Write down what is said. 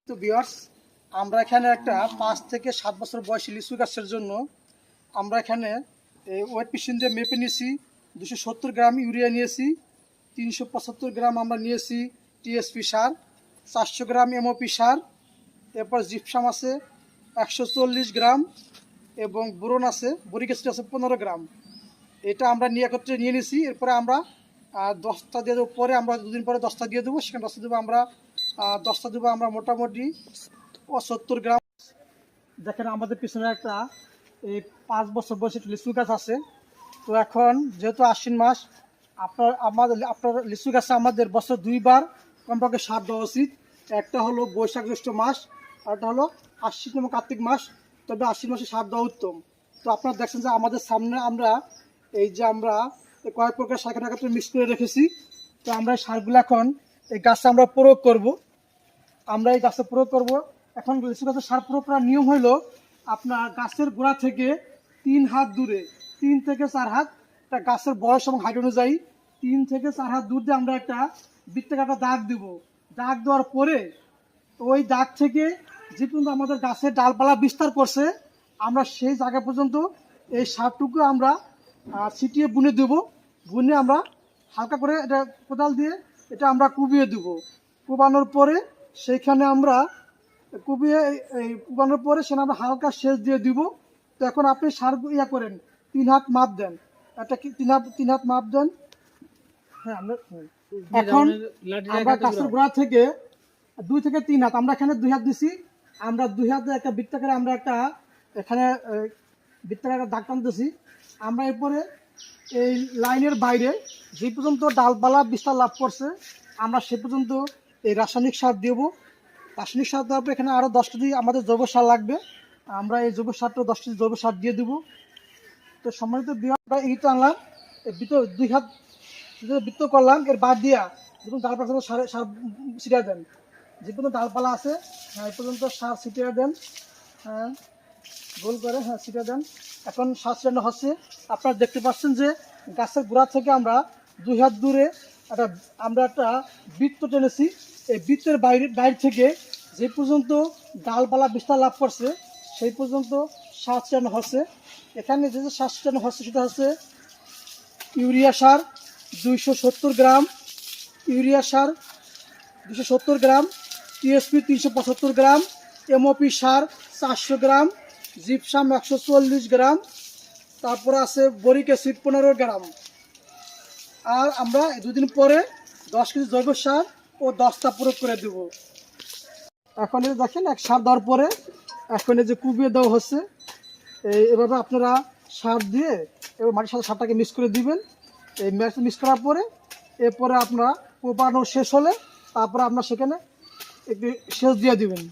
তো ভিউয়ার্স, আমরা এখানে একটা 5 থেকে 7 বছর বয়সী লিচু গাছের জন্য আমরা এখানে ওয়েট মেশিন দিয়ে মেপে নিয়েছি। 270 গ্রাম ইউরিয়া নিয়েছি, 375 গ্রাম আমরা নিয়েছি টিএসপি সার, 400 গ্রাম এমওপি সার, এরপর জিপসাম আছে 140 গ্রাম এবং বোরন আছে, বরিক অ্যাসিড আছে 15 গ্রাম। এটা আমরা একত্রে নিয়ে নিয়েছি। এরপরে আমরা 10টা দিয়ে দেবো, পরে আমরা 2 দিন পরে 10টা দিয়ে দেবো। সেখানে 10টা দেবো আমরা 10টা দেবো আমরা মোটামুটি 70 গ্রাম। দেখেন আমাদের পিছনে একটা 5 বছর বয়সী লিচু গাছ আছে। তো এখন যেহেতু আশ্বিন মাস, আপনার লিচু গাছে আমাদের বছর 2বার কমপক্ষে সার দেওয়া উচিত। একটা হলো বৈশাখ জ্যৈষ্ঠ মাস, আর একটা হলো আশ্বিন এবং কার্তিক মাস। তবে আশ্বিন মাসে সার দেওয়া উত্তম। তো আপনারা দেখছেন যে আমাদের সামনে আমরা কয়েক প্রকার সার একত্রে মিক্স করে রেখেছি। তো আমরা এই সারগুলো এখন এই গাছে আমরা প্রয়োগ করব। এখন লিচু গাছের সার প্রয়োগ করার নিয়ম হলো, আপনার গাছের গোড়া থেকে 3 হাত দূরে, 3 থেকে 4 হাত, একটা গাছের বয়স এবং হাইট অনুযায়ী 3 থেকে 4 হাত দূর দিয়ে আমরা একটা বৃত্তাকার দাগ দিব। দাগ দেওয়ার পরে ওই দাগ থেকে যে পর্যন্ত আমাদের গাছের ডালপালা বিস্তার করছে, আমরা সেই জায়গা পর্যন্ত এই সারটুকু আমরা ছিটিয়ে বুনে দেব। বুনে আমরা হালকা করে এটা কোদাল দিয়ে এটা আমরা কুবিয়ে দেব। কুবানোর পরে সেইখানে আমরা কুবানোর পরে সেখানে আমরা হালকা সেচ দিয়ে দিব। তো এখন আপনি সার করেন, 3 হাত মাপ দেন, একটা 3 হাত মাপ দেন। হ্যাঁ, এখন আমরা গাছের গোড়া থেকে 2 থেকে 3 হাত, আমরা এখানে 2 হাত দিছি। আমরা 2 হাতে একটা বৃত্তাকারে আমরা একটা এখানে বৃত্তাকারে দাগ টানতেছি। আমরা এরপরে এই লাইনের বাইরে যে পর্যন্ত ডালপালা বিস্তার লাভ করছে, আমরা সে পর্যন্ত এই রাসায়নিক সার দেবো। রাসায়নিক সার দেওয়ার পর এখানে আরও 10টা দিয়ে আমাদের জৈব সার লাগবে। আমরা এই জৈব সারটা 10টি জৈব সার দিয়ে দেবো। তো সম্মানিত আমরা এই টানলাম, ভিতর 2 হাত বৃত্ত করলাম। এর বাদ দিয়া যখন ডালপালা সার ছিটিয়ে দেন, যে পর্যন্ত ডালপালা আছে এই পর্যন্ত সার ছিটিয়ে দেন। হ্যাঁ, গোল করে ছিটিয়ে দেন। এখন সার ছিটানো হচ্ছে। আপনারা দেখতে পাচ্ছেন যে গাছের গোড়া থেকে আমরা 2 হাত দূরে আমরা একটা বৃত্ত টেনেছি। এই বৃত্তের বাইরে থেকে যে পর্যন্ত ডালপালা বিস্তার লাভ করছে সেই পর্যন্ত সার ছিটানো হচ্ছে। এখানে যে সার ছিটানো হচ্ছে সেটা হচ্ছে ইউরিয়া সার 270 গ্রাম, ইউরিয়া সার 270 গ্রাম, টিএসপি 375 গ্রাম, এমওপি সার 400 গ্রাম, জিপসাম 140 গ্রাম, তারপরে আছে বরিক অ্যাসিড 15 গ্রাম। আর আমরা 2 দিন পরে 10 কেজি জৈব সার ও 10টা প্রয়োগ করে দেব। এখন দেখেন এক সার দেওয়ার পরে এখন যে কুবিয়ে দেওয়া হচ্ছে। এভাবে আপনারা সার দিয়ে এবার মাটির সাথে সারটাকে মিক্স করে দিবেন। এই মিক্স করার পরে এরপরে আপনারা কোপানো শেষ হলে তারপরে আপনার সেখানে একটু সেচ দিয়ে দিবেন।